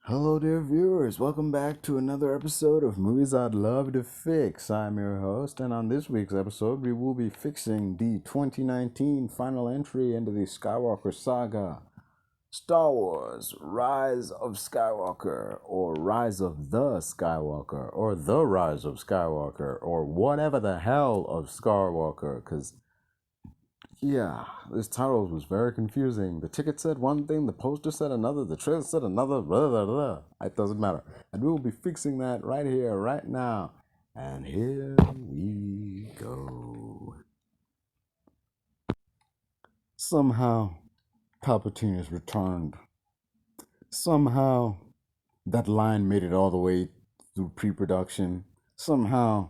Hello, dear viewers. Welcome back to another episode of Movies I'd Love to Fix. I'm your host, and on this week's episode, we will be fixing the 2019 final entry into the Skywalker saga, Star Wars: Rise of Skywalker, or Rise of the Skywalker, or The Rise of Skywalker, or whatever the hell of Skywalker, because yeah, this title was very confusing. The ticket said one thing, the poster said another, the trailer said another, blah, blah, blah. It doesn't matter. And we will be fixing that right here, right now. And here we go. Somehow, Palpatine has returned. Somehow, that line made it all the way through pre-production. Somehow,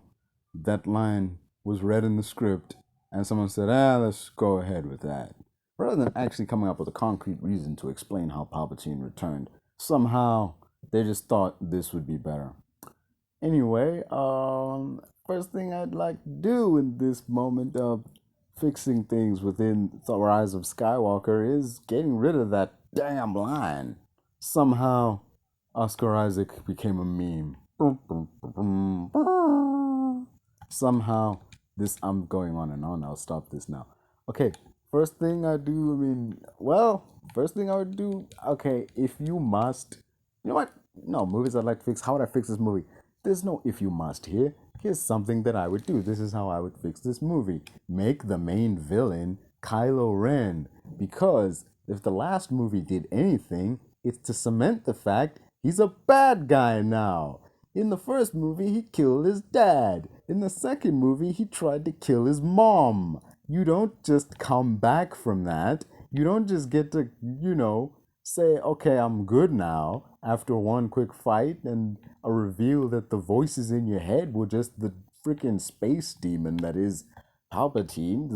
that line was read in the script, and someone said, let's go ahead with that. Rather than actually coming up with a concrete reason to explain how Palpatine returned, somehow they just thought this would be better. Anyway, first thing I'd like to do in this moment of fixing things within the Rise of Skywalker is getting rid of that damn line. Somehow, Oscar Isaac became a meme. Somehow, I'm going on and on. I'll stop this now. Okay, first thing I do, first thing I would do, okay, if you must, you know what? No, movies I'd like to fix. How would I fix this movie? There's no if you must here. Here's something that I would do. This is how I would fix this movie. Make the main villain Kylo because if the last movie did anything, it's to cement the fact he's a bad guy now. In the first movie, he killed his dad. In the second movie, he tried to kill his mom. You don't just come back from that. You don't just get to, say, okay, I'm good now after one quick fight and a reveal that the voices in your head were just the freaking space demon that is Palpatine.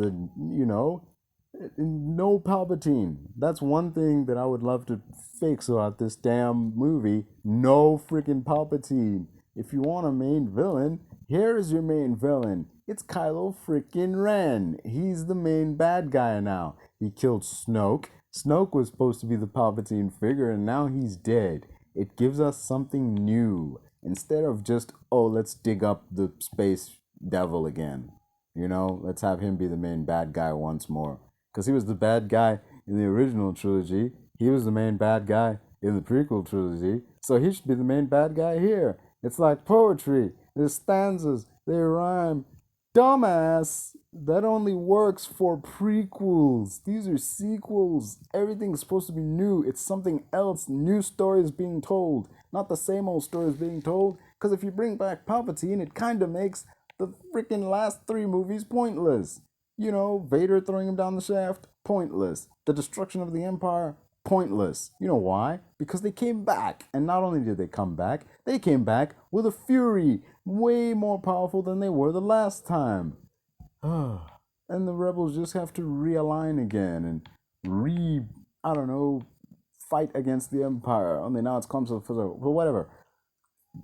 No Palpatine. That's one thing that I would love to fix about this damn movie. No freaking Palpatine. If you want a main villain, here is your main villain. It's Kylo freaking Ren. He's the main bad guy now. He killed Snoke. Snoke was supposed to be the Palpatine figure, and now he's dead. It gives us something new. Instead of just, let's dig up the space devil again. Let's have him be the main bad guy once more. Because he was the bad guy in the original trilogy. He was the main bad guy in the prequel trilogy. So he should be the main bad guy here. It's like poetry. There's stanzas. They rhyme. Dumbass. That only works for prequels. These are sequels. Everything's supposed to be new. It's something else. New stories being told. Not the same old stories being told. Because if you bring back Palpatine, it kind of makes the freaking last three movies pointless. Vader throwing him down the shaft, pointless. The destruction of the Empire, pointless. You know why? Because they came back. And not only did they come back, they came back with a fury way more powerful than they were the last time. And the rebels just have to realign again and fight against the Empire. Only now it's comes for whatever.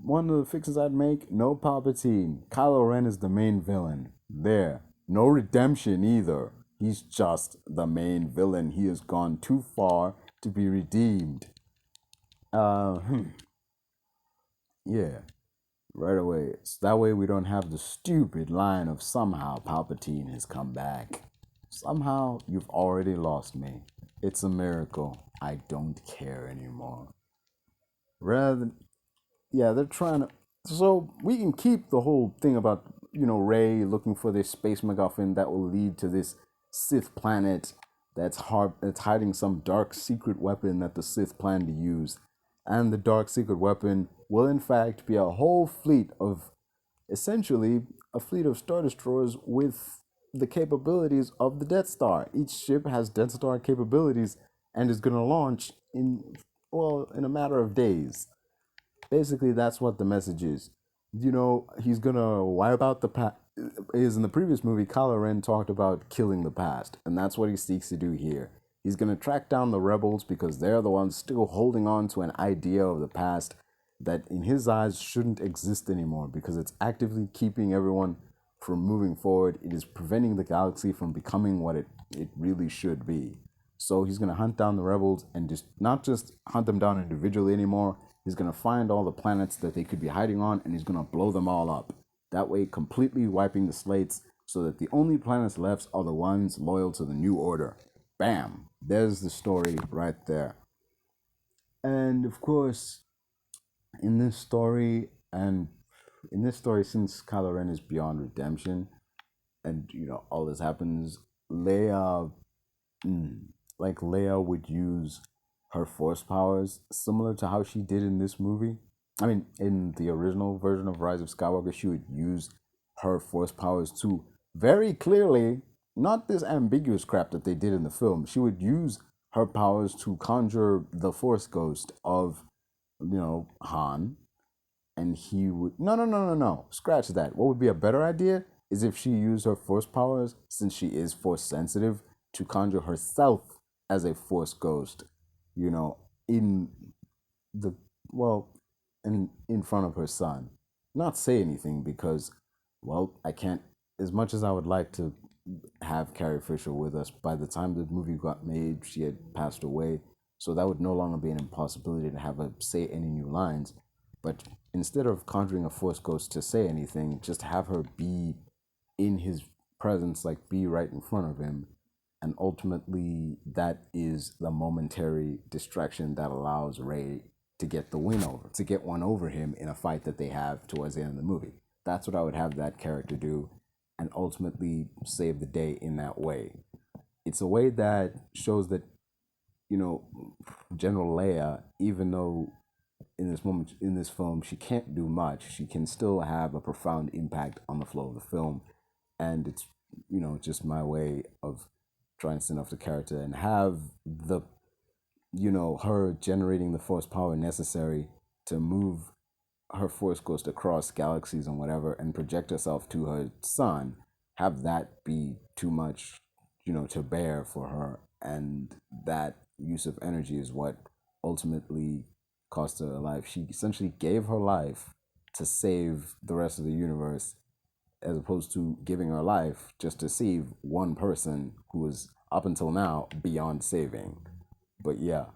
One of the fixes I'd make, no Palpatine. Kylo Ren is the main villain. There. No redemption either. He's just the main villain. He has gone too far to be redeemed. Yeah. Right away. So that way we don't have the stupid line of somehow Palpatine has come back. Somehow you've already lost me. It's a miracle. I don't care anymore. Rather than, they're trying to. So we can keep the whole thing about Rey looking for this space MacGuffin that will lead to this Sith planet that's hiding some dark secret weapon that the Sith plan to use. And the dark secret weapon will in fact be a whole fleet of, essentially, a fleet of Star Destroyers with the capabilities of the Death Star. Each ship has Death Star capabilities and is going to launch in a matter of days. Basically, that's what the message is. He's gonna wipe out the past. Is in the previous movie, Kylo Ren talked about killing the past, and that's what he seeks to do here. He's gonna track down the rebels because they're the ones still holding on to an idea of the past that, in his eyes, shouldn't exist anymore because it's actively keeping everyone from moving forward. It is preventing the galaxy from becoming what it really should be. So he's gonna hunt down the rebels and not just hunt them down individually anymore. He's gonna find all the planets that they could be hiding on, and he's gonna blow them all up. That way, completely wiping the slates so that the only planets left are the ones loyal to the New Order. Bam! There's the story right there. And of course, in this story, and in this story, since Kylo Ren is beyond redemption, and all this happens, Leia, mm, like Leia would use her Force powers similar to how she did in this movie. I mean, in the original version of Rise of Skywalker, she would use her Force powers to very clearly, not this ambiguous crap that they did in the film. She would use her powers to conjure the Force ghost of, Han, and he would no, scratch that. What would be a better idea is if she used her Force powers, since she is Force sensitive, to conjure herself as a Force ghost, in the well, in front of her son. Not say anything because, well, I can't. As much as I would like to have Carrie Fisher with us, by the time the movie got made, she had passed away. So that would no longer be an impossibility to have her say any new lines. But instead of conjuring a Force ghost to say anything, just have her be in his presence, like be right in front of him. And ultimately, that is the momentary distraction that allows Ray to get the win over, to get one over him in a fight that they have towards the end of the movie. That's what I would have that character do, and ultimately save the day in that way. It's a way that shows that, you know, General Leia, even though in this moment in this film she can't do much, she can still have a profound impact on the flow of the film. And it's, just my way of trying to send off the character and have the, her generating the force power necessary to move her force ghost across galaxies and whatever and project herself to her son, have that be too much, to bear for her. And that use of energy is what ultimately cost her life. She essentially gave her life to save the rest of the universe, as opposed to giving her life just to save one person who was up until now beyond saving. But yeah,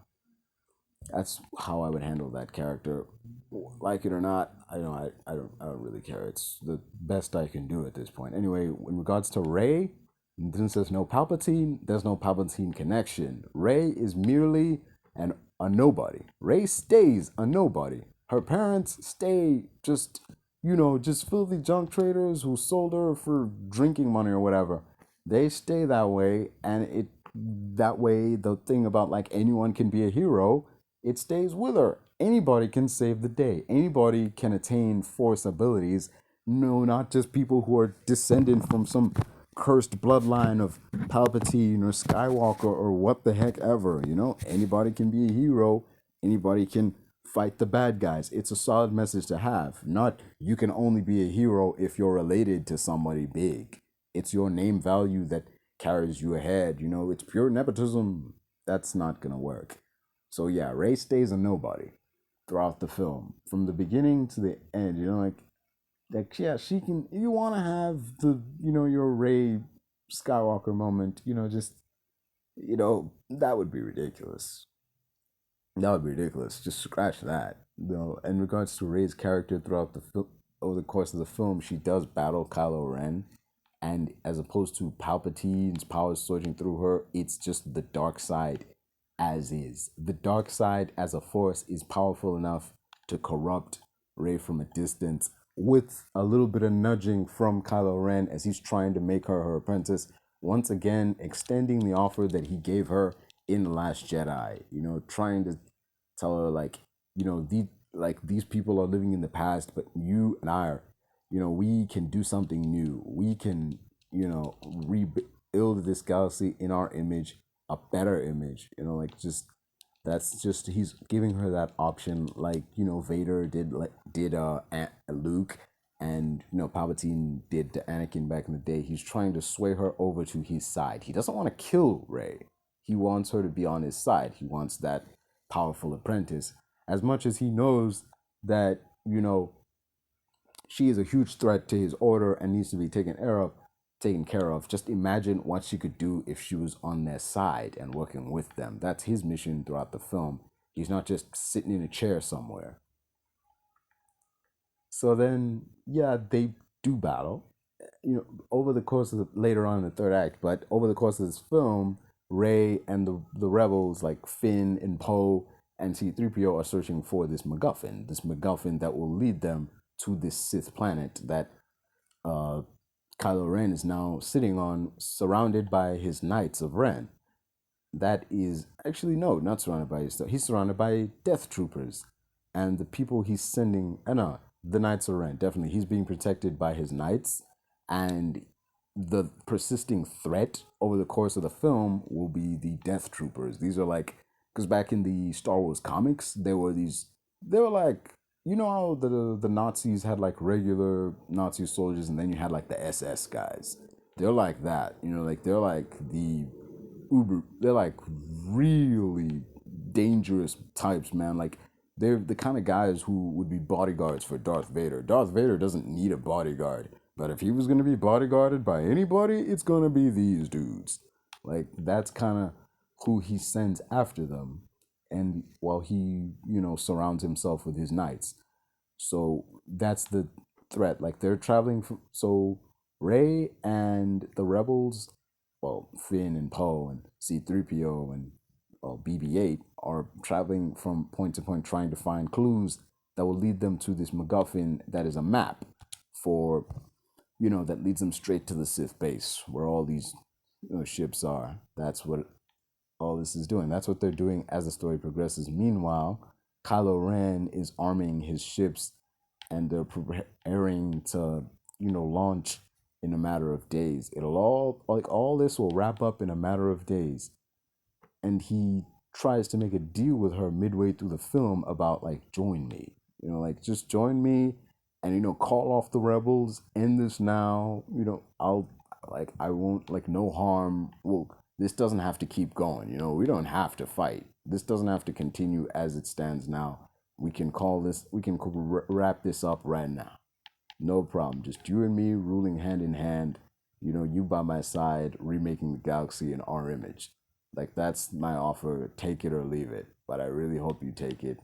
that's how I would handle that character. Like it or not, I don't really care. It's the best I can do at this point. Anyway, in regards to Rey, since there's no Palpatine, there's no Palpatine connection. Rey is merely a nobody. Rey stays a nobody. Her parents stay just filthy junk traders who sold her for drinking money or whatever. They stay that way, and that way the thing about like anyone can be a hero, it stays with her. Anybody can save the day. Anybody can attain force abilities. No, not just people who are descended from some cursed bloodline of Palpatine or Skywalker or what the heck ever. Anybody can be a hero. Anybody can fight the bad guys. It's a solid message to have. Not you can only be a hero if you're related to somebody big. It's your name value that carries you ahead. It's pure nepotism. That's not gonna work. So yeah, Rey stays a nobody throughout the film, from the beginning to the end. Yeah, she can. You want to have the your Rey Skywalker moment. That would be ridiculous. That would be ridiculous. Just scratch that. In regards to Rey's character throughout the film, over the course of the film, she does battle Kylo Ren, and as opposed to Palpatine's powers surging through her, it's just the dark side as is. The dark side as a force is powerful enough to corrupt Rey from a distance, with a little bit of nudging from Kylo Ren as he's trying to make her apprentice. Once again, extending the offer that he gave her in The Last Jedi. Trying to tell her like, these people are living in the past, but you and I are, we can do something new. We can, rebuild this galaxy in our image, a better image. That's just he's giving her that option, like Vader did, Luke, and Palpatine did to Anakin back in the day. He's trying to sway her over to his side. He doesn't want to kill Rey. He wants her to be on his side. He wants that powerful apprentice, as much as he knows that she is a huge threat to his order and needs to be taken care of. Just imagine what she could do if she was on their side and working with them. That's his mission throughout the film. He's not just sitting in a chair somewhere. So then, yeah, they do battle. Over the course of later on in the third act, but over the course of this film, Ray and the rebels like Finn and Poe and C-3PO are searching for this MacGuffin that will lead them to this Sith planet that uh, Kylo Ren is now sitting on, surrounded by his Knights of Ren. That is actually no, not surrounded by his stuff. He's surrounded by Death Troopers, and the people he's sending. No, the Knights of Ren. Definitely, he's being protected by his knights, and the persisting threat over the course of the film will be the Death Troopers. These are like, because back in the Star Wars comics, there were these. They were like, how the Nazis had like regular Nazi soldiers, and then you had like the SS guys. They're like that, like they're like the uber. They're like really dangerous types, man. Like they're the kind of guys who would be bodyguards for Darth Vader. Darth Vader doesn't need a bodyguard, but if he was gonna be bodyguarded by anybody, it's gonna be these dudes. Like that's kind of who he sends after them, and while he surrounds himself with his knights. So that's the threat. Like they're traveling from, so Ray and the rebels, well, Finn and Poe and C-3PO and BB-8 are traveling from point to point trying to find clues that will lead them to this MacGuffin that is a map for, that leads them straight to the Sith base where all these ships are. That's what all this is doing. That's what they're doing as the story progresses. Meanwhile, Kylo Ren is arming his ships and they're preparing to, launch in a matter of days. It'll all this will wrap up in a matter of days. And he tries to make a deal with her midway through the film about like join me. Like just join me and call off the rebels, end this now. I won't like no harm. Well, this doesn't have to keep going. We don't have to fight. This doesn't have to continue as it stands now. We can wrap this up right now. No problem. Just you and me ruling hand in hand. You by my side, remaking the galaxy in our image. Like that's my offer. Take it or leave it. But I really hope you take it.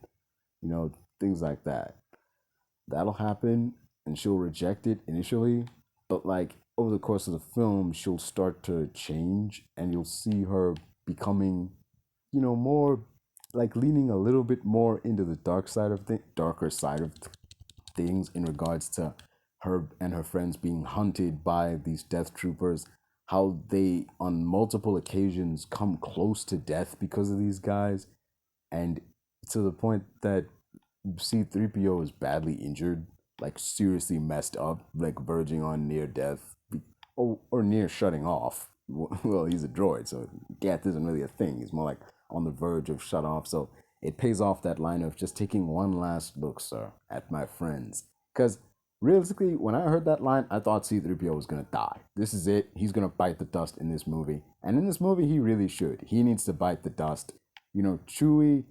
Things like that. That'll happen, and she'll reject it initially. But like over the course of the film, she'll start to change, and you'll see her becoming, more like leaning a little bit more into the darker side of things in regards to her and her friends being hunted by these death troopers, how they on multiple occasions come close to death because of these guys, and to the point that C-3PO is badly injured, like seriously messed up, like verging on near death, or near shutting off. Well, he's a droid, so death isn't really a thing. He's more like on the verge of shut off. So it pays off that line of just taking one last look, sir, at my friends. Because realistically, when I heard that line, I thought C-3PO was gonna die. This is it. He's gonna bite the dust in this movie, and in this movie, he really should. He needs to bite the dust. Chewie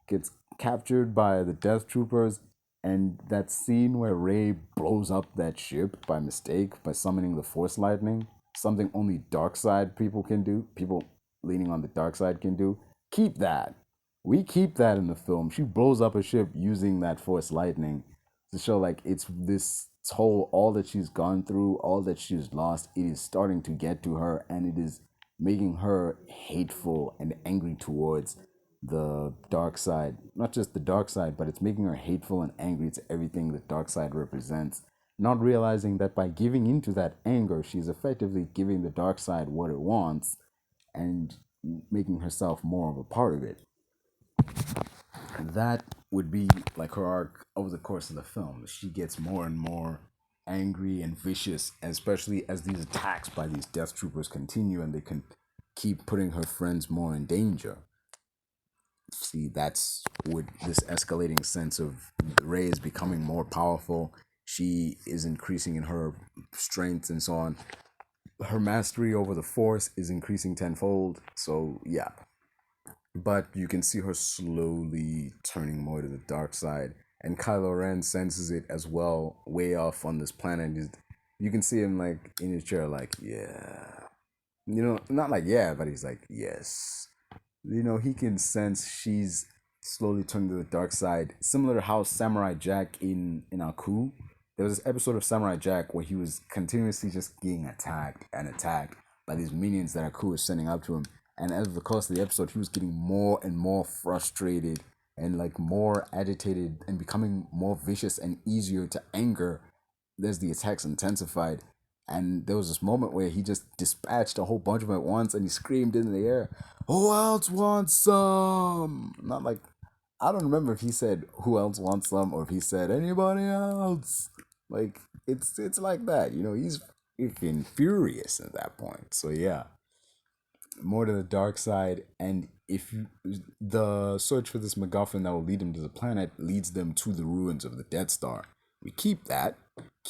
gets captured by the Death Troopers, and that scene where Rey blows up that ship by mistake by summoning the Force Lightning, something only dark side people can do, people leaning on the dark side can do. Keep that. We keep that in the film. She blows up a ship using that Force Lightning to show like it's this whole all that she's gone through, all that she's lost, it is starting to get to her, and it is making her hateful and angry towards the dark side. Not just the dark side, but it's making her hateful and angry to everything the dark side represents. Not realizing that by giving into that anger, she's effectively giving the dark side what it wants and making herself more of a part of it. That would be like her arc over the course of the film. She gets more and more angry and vicious, especially as these attacks by these death troopers continue and they can keep putting her friends more in danger. See, that's with this escalating sense of Rey is becoming more powerful. She is increasing in her strength and so on. Her mastery over the Force is increasing tenfold. So, yeah. But you can see her slowly turning more to the dark side. And Kylo Ren senses it as well, way off on this planet. You can see him like in his chair, like, yeah. Not like, yeah, but he's like, yes. He can sense she's slowly turning to the dark side, similar to how Samurai Jack in Aku there was this episode of Samurai Jack where he was continuously just getting attacked and attacked by these minions that Aku was sending up to him. And as the course of the episode, he was getting more and more frustrated and like more agitated and becoming more vicious and easier to anger as the attacks intensified. And there was this moment where he just dispatched a whole bunch of them at once and he screamed in the air, "Who else wants some?" Not like, I don't remember if he said who else wants some or if he said anybody else. Like it's like that, he's freaking furious at that point. So yeah, more to the dark side. And if you, the search for this MacGuffin that will lead them to the planet leads them to the ruins of the Death Star. We keep that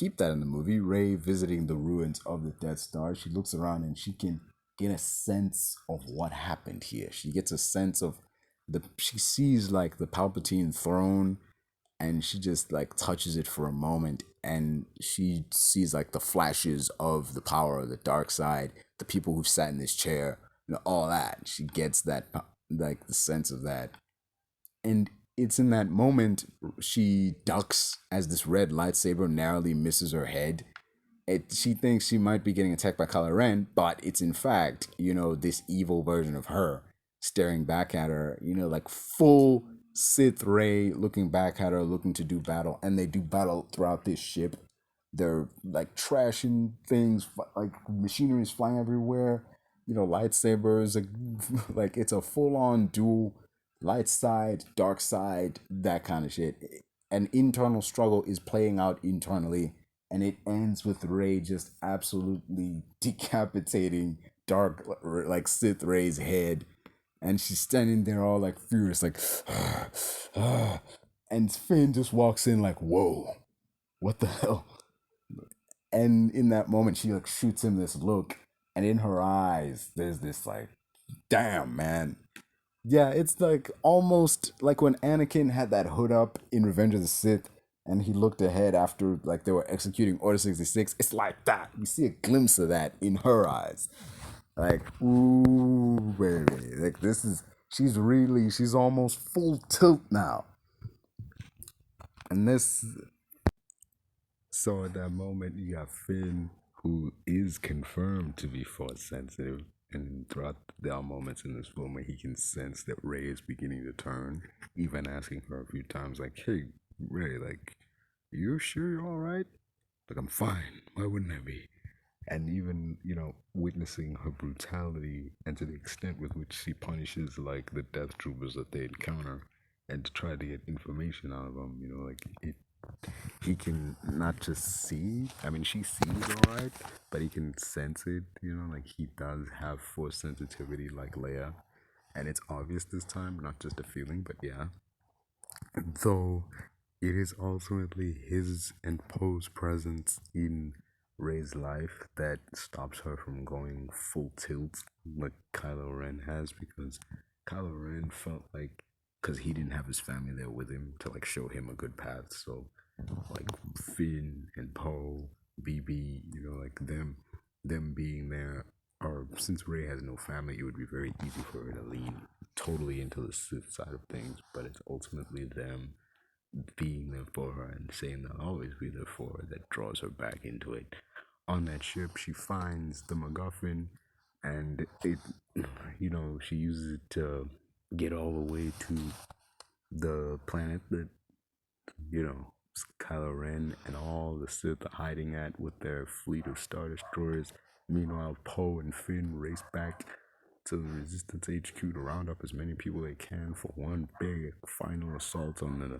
in the movie. Rey visiting the ruins of the Death Star. She looks around and she can get a sense of what happened here. She gets a sense of she sees like the Palpatine throne, and she just like touches it for a moment and she sees like the flashes of the power of the dark side, the people who've sat in this chair, all that. She gets that, like the sense of that. And it's in that moment she ducks as this red lightsaber narrowly misses her head. She thinks she might be getting attacked by kyloren, but it's in fact, this evil version of her staring back at her, like full Sith Rey looking back at her, looking to do battle. And they do battle throughout this ship. They're like trashing things, like machinery is flying everywhere, lightsabers, like it's a full on duel, light side, dark side, that kind of shit. An internal struggle is playing out internally, and it ends with Rey just absolutely decapitating dark, like Sith Rey's head, and she's standing there all like furious, like, and Finn just walks in like, whoa, what the hell? And in that moment, she like shoots him this look, and in her eyes, there's this like, damn man. Yeah, it's like almost like when Anakin had that hood up in Revenge of the Sith and he looked ahead after like they were executing Order 66. It's like that. We see a glimpse of that in her eyes. Like, ooh, baby. Like she's almost full tilt now. And this, so at that moment, you got Finn, who is confirmed to be force sensitive. And throughout, there are moments in this film where he can sense that Rey is beginning to turn, even asking her a few times, like, "Hey, Rey, like, you sure you're all right?" Like, "I'm fine. Why wouldn't I be?" And even, witnessing her brutality and to the extent with which she punishes, like, the death troopers that they encounter and to try to get information out of them, like, he can not just see, I mean, she sees all right, but he can sense it, like he does have force sensitivity like Leia. And it's obvious this time, not just a feeling, but yeah. Though it is ultimately his and Poe's presence in Rey's life that stops her from going full tilt like Kylo Ren has, because Kylo Ren felt like, because he didn't have his family there with him to like show him a good path. So like Finn and Poe, BB, like them being there, or since Rey has no family, it would be very easy for her to lean totally into the Sith side of things. But it's ultimately them being there for her and saying they'll always be there for her that draws her back into it. On that ship, she finds the MacGuffin, and it, she uses it to get all the way to the planet that, Kylo Ren and all the Sith are hiding at with their fleet of Star Destroyers. Meanwhile, Poe and Finn race back to the Resistance HQ to round up as many people they can for one big final assault on the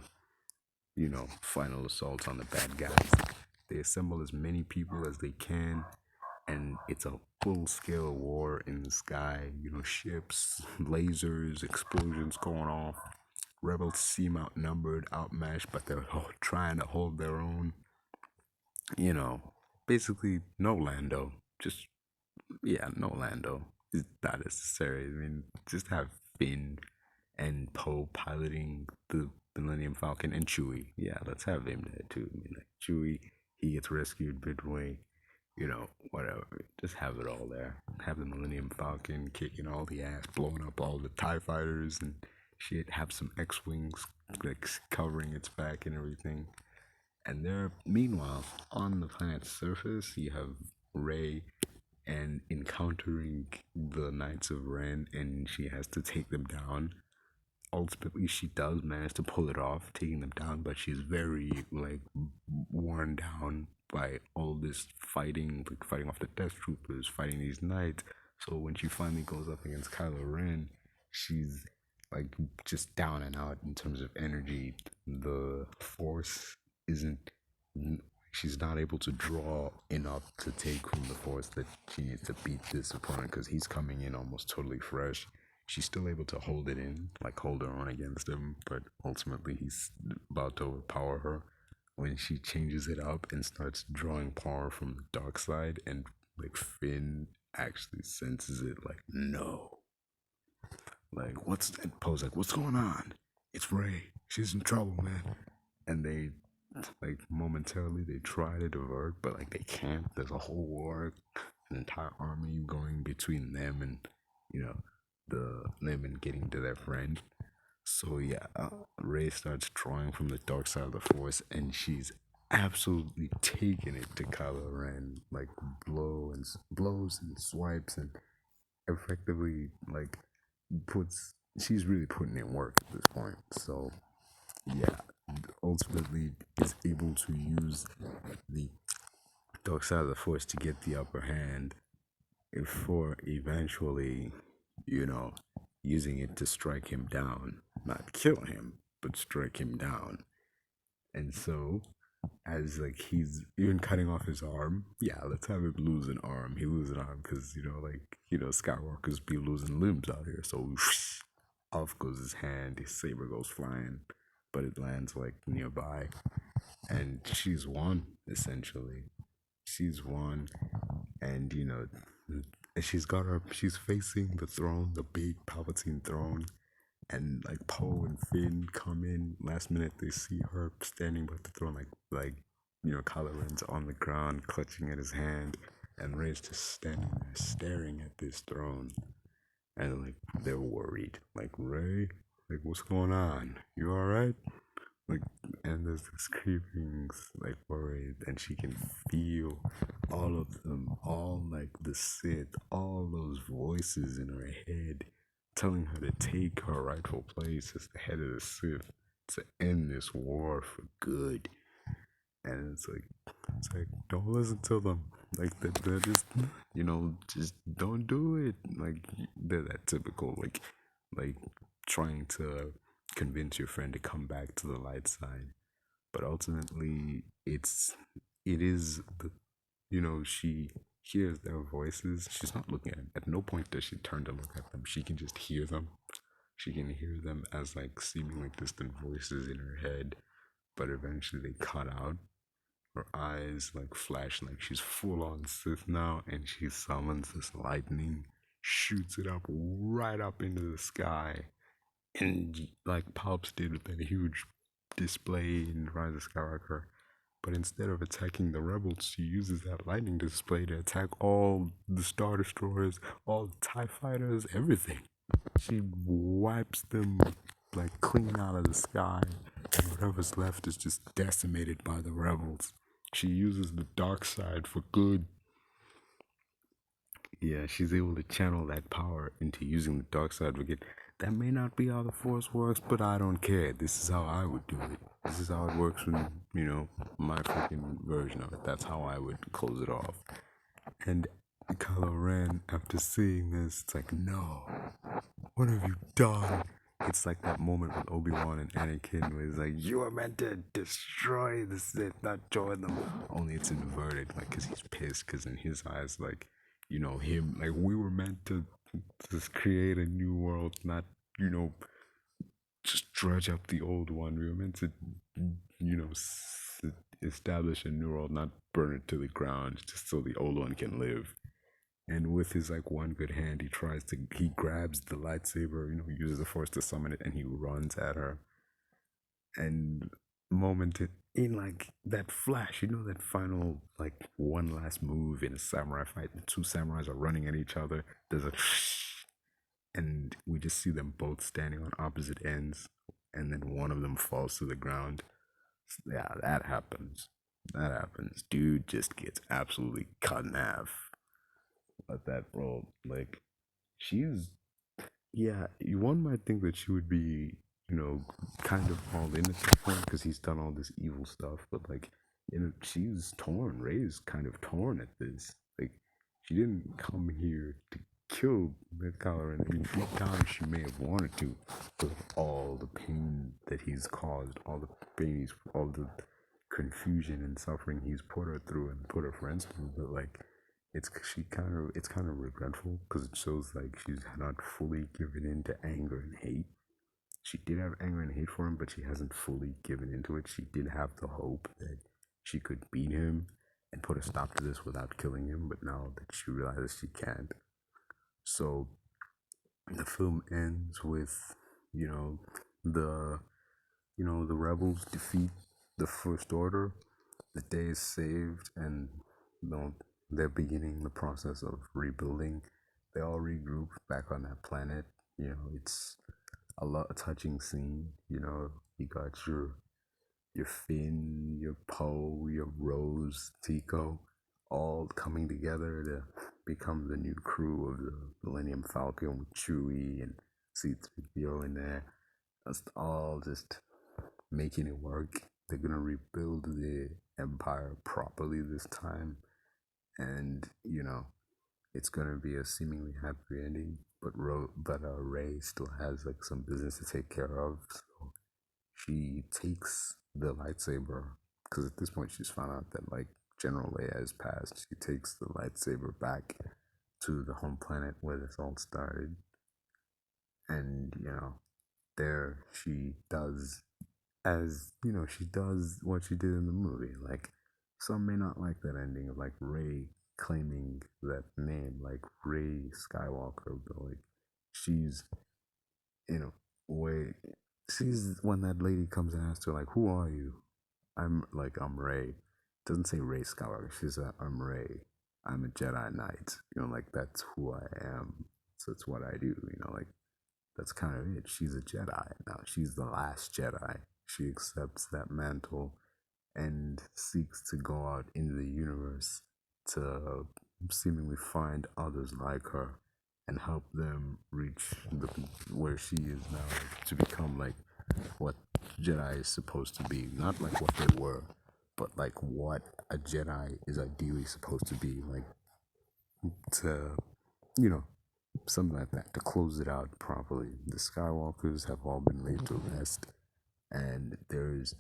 bad guys. They assemble as many people as they can, and it's a full-scale war in the sky. Ships, lasers, explosions going off. Rebels seem outnumbered, outmatched, but they're trying to hold their own. Basically, no Lando. Just, yeah, no Lando. It's not necessary. I mean, just have Finn and Poe piloting the Millennium Falcon, and Chewie. Yeah, let's have him there too. I mean, like Chewie, he gets rescued midway. Whatever. Just have it all there. Have the Millennium Falcon kicking all the ass, blowing up all the TIE fighters and shit. Have some X-Wings like covering its back and everything. And there, meanwhile, on the planet's surface, you have Rey and encountering the Knights of Ren, and she has to take them down. Ultimately, she does manage to pull it off, taking them down, but she's very like worn down by all this fighting, like fighting off the Death Troopers, fighting these knights. So when she finally goes up against Kylo Ren, she's like just down and out in terms of energy. The Force isn't. She's not able to draw enough to take from the Force that she needs to beat this opponent because he's coming in almost totally fresh. She's still able to hold it in, like hold her own against him, but ultimately he's about to overpower her when she changes it up and starts drawing power from the dark side, and like Finn actually senses it, like, no. Like, what's that? Poe's like, what's going on? It's Rey. She's in trouble, man. And they, like, momentarily they try to divert, but like they can't. There's a whole war, an entire army going between them and, you know, them and getting to their friend. So yeah, Rey starts drawing from the dark side of the Force, and she's absolutely taking it to Kylo Ren, like blows and swipes, and effectively like puts. She's really putting in work at this point. So yeah, ultimately is able to use the dark side of the Force to get the upper hand for eventually, you know, using it to strike him down. Not kill him, but strike him down. And so, as like he's even cutting off his arm, yeah, let's have him lose an arm. He loses an arm because, Skywalkers be losing limbs out here. So, whoosh, off goes his hand, his saber goes flying, but it lands like nearby. And she's won, essentially. She's won, and she's facing the throne, the big Palpatine throne, and like Poe and Finn come in last minute. They see her standing by the throne, Kylo Ren's on the ground, clutching at his hand, and Rey's just standing there, staring at this throne, and like they're worried, like, Rey, like, what's going on? You all right? Like, and there's this creeping like worried, and she can feel all of them, all like the Sith, all those voices in her head telling her to take her rightful place as the head of the Sith, to end this war for good. And it's like don't listen to them. Like they're just, just don't do it. Like they're that typical, like trying to convince your friend to come back to the light side. But ultimately it is the, she hears their voices. She's not looking at no point does she turn to look at them. She can just hear them. She can hear them as like seemingly distant voices in her head, but eventually they cut out. Her eyes like flash like she's full on Sith now, and she summons this lightning, shoots it up right up into the sky, and like Palps did with that huge display in Rise of Skywalker. But instead of attacking the rebels, she uses that lightning display to attack all the Star Destroyers, all the TIE fighters, everything. She wipes them like clean out of the sky, and whatever's left is just decimated by the rebels. She uses the dark side for good. Yeah, she's able to channel that power into using the dark side for good. That may not be how the Force works, but I don't care. This is how I would do it. This is how it works when, my freaking version of it. That's how I would close it off. And Kylo Ren, after seeing this, it's like, no, what have you done? It's like that moment with Obi-Wan and Anakin where it's like, you are meant to destroy the Sith, not join them. Only it's inverted, like, because he's pissed, because in his eyes, like, him, like, we were meant to just create a new world, not, just dredge up the old one. We were meant to, establish a new world, not burn it to the ground, just so the old one can live. And with his like one good hand, he grabs the lightsaber, uses the Force to summon it, and he runs at her. And in like that flash, that final like one last move in a samurai fight, the two samurais are running at each other. There's a and we just see them both standing on opposite ends, and then one of them falls to the ground. Yeah, that happens. That happens. Dude just gets absolutely cut in half. But that role, like, she's, yeah, one might think that she would be, kind of all in at this point because he's done all this evil stuff, but like, she's torn. Ray's kind of torn at this. Like, she didn't come here to kill the kyloren. I mean, deep down she may have wanted to, but all the pain that he's caused, all the confusion and suffering he's put her through and put her friends through, but like, it's kind of regretful because it shows like she's not fully given in to anger and hate. She did have anger and hate for him, but she hasn't fully given into it. She did have the hope that she could beat him and put a stop to this without killing him, but now that she realizes she can't. So the film ends with, the the rebels defeat the First Order. The day is saved, and they're beginning the process of rebuilding. They all regroup back on that planet. It's a touching scene. You got your Finn, your Poe, your Rose, Tico, all coming together to become the new crew of the Millennium Falcon with Chewie and C-3PO in there. That's all just making it work. They're gonna rebuild the Empire properly this time, and it's gonna be a seemingly happy ending. But Rey still has like some business to take care of, so she takes the lightsaber because at this point she's found out that like General Leia has passed. She takes the lightsaber back to the home planet where this all started, and there she does she does what she did in the movie. Like, some may not like that ending of like Rey claiming that name, like Rey Skywalker, but like she's way she's when that lady comes and asks her like, "Who are you?" I'm Rey. Doesn't say Rey Skywalker. She says, "I'm Rey. I'm a Jedi Knight." Like, that's who I am. So it's what I do. Like, that's kind of it. She's a Jedi now. She's the last Jedi. She accepts that mantle and seeks to go out into the universe to seemingly find others like her and help them reach where she is now, to become like what Jedi is supposed to be. Not like what they were, but like what a Jedi is ideally supposed to be. Like, to, something like that, to close it out properly. The Skywalkers have all been laid to rest, and there's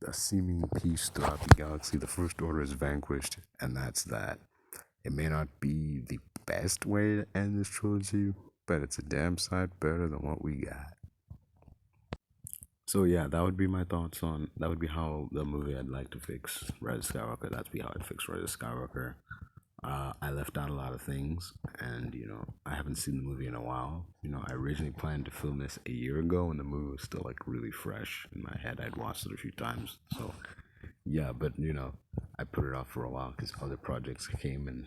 a seeming peace throughout the galaxy. The First Order is vanquished, and that's that. It may not be the best way to end this trilogy, but it's a damn sight better than what we got. So yeah, that would be my thoughts on, that would be how the movie I'd like to fix Rise of Skywalker. That'd be how I'd fix Rise of Skywalker. I left out a lot of things, and I haven't seen the movie in a while. I originally planned to film this a year ago, and the movie was still like really fresh in my head. I'd watched it a few times, so yeah. But I put it off for a while because other projects came, and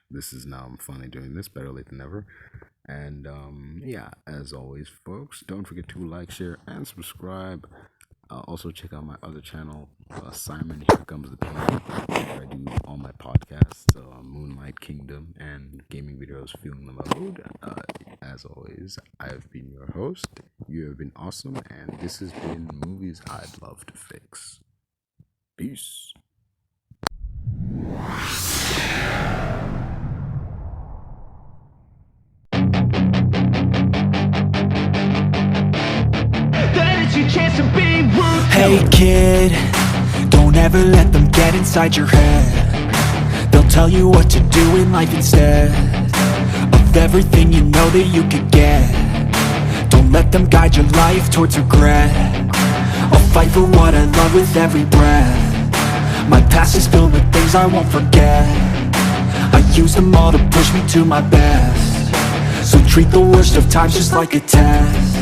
this is now I'm finally doing this. Better late than never. And yeah, as always, folks, don't forget to like, share, and subscribe. Also check out my other channel, Simon Here Comes the Pain, where I do all my podcasts, Moonlight Kingdom and gaming videos, Feeling the Mode. As always, I've been your host. You have been awesome, and this has been Movies I'd Love to Fix. Peace. Hey kid, don't ever let them get inside your head. They'll tell you what to do in life instead of everything you know that you could get. Don't let them guide your life towards regret. I'll fight for what I love with every breath. My past is filled with things I won't forget. I use them all to push me to my best. So treat the worst of times just like a test.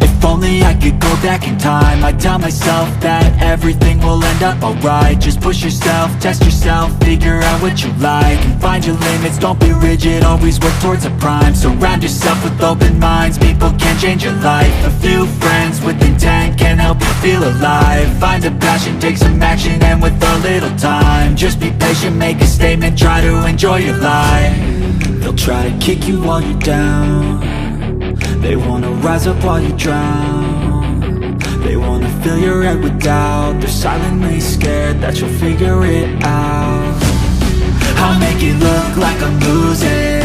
If only I could go back in time, I'd tell myself that everything will end up alright. Just push yourself, test yourself, figure out what you like, and find your limits, don't be rigid, always work towards a prime. Surround yourself with open minds, people can change your life. A few friends with intent can help you feel alive. Find a passion, take some action, and with a little time, just be patient, make a statement, try to enjoy your life. They'll try to kick you while you're down, they wanna rise up while you drown. They wanna fill your head with doubt, they're silently scared that you'll figure it out. I'll make it look like I'm losing,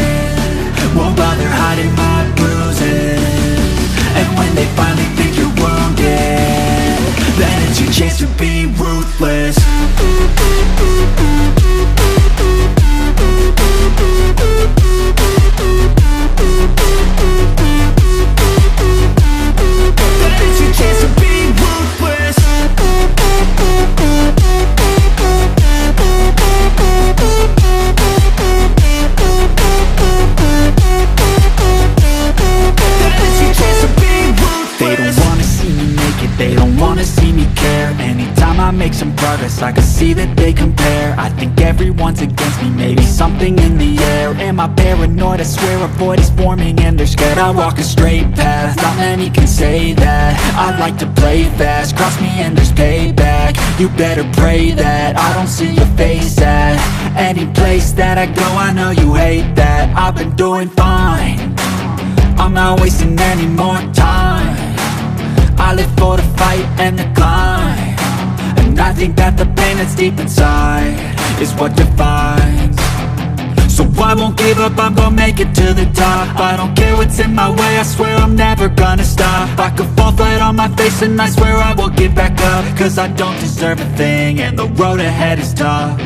won't bother hiding my bruises. And when they finally think you're wounded, then it's your chance to be ruthless. I can see that they compare, I think everyone's against me, maybe something in the air. Am I paranoid? I swear a void is forming and they're scared. I walk a straight path, not many can say that. I like to play fast, cross me and there's payback. You better pray that I don't see your face at any place that I go. I know you hate that. I've been doing fine, I'm not wasting any more time. I live for the fight and the climb, and I think that the pain that's deep inside is what defines. So I won't give up, I'm gonna make it to the top. I don't care what's in my way, I swear I'm never gonna stop. I could fall flat on my face and I swear I will get back up, cause I don't deserve a thing and the road ahead is tough.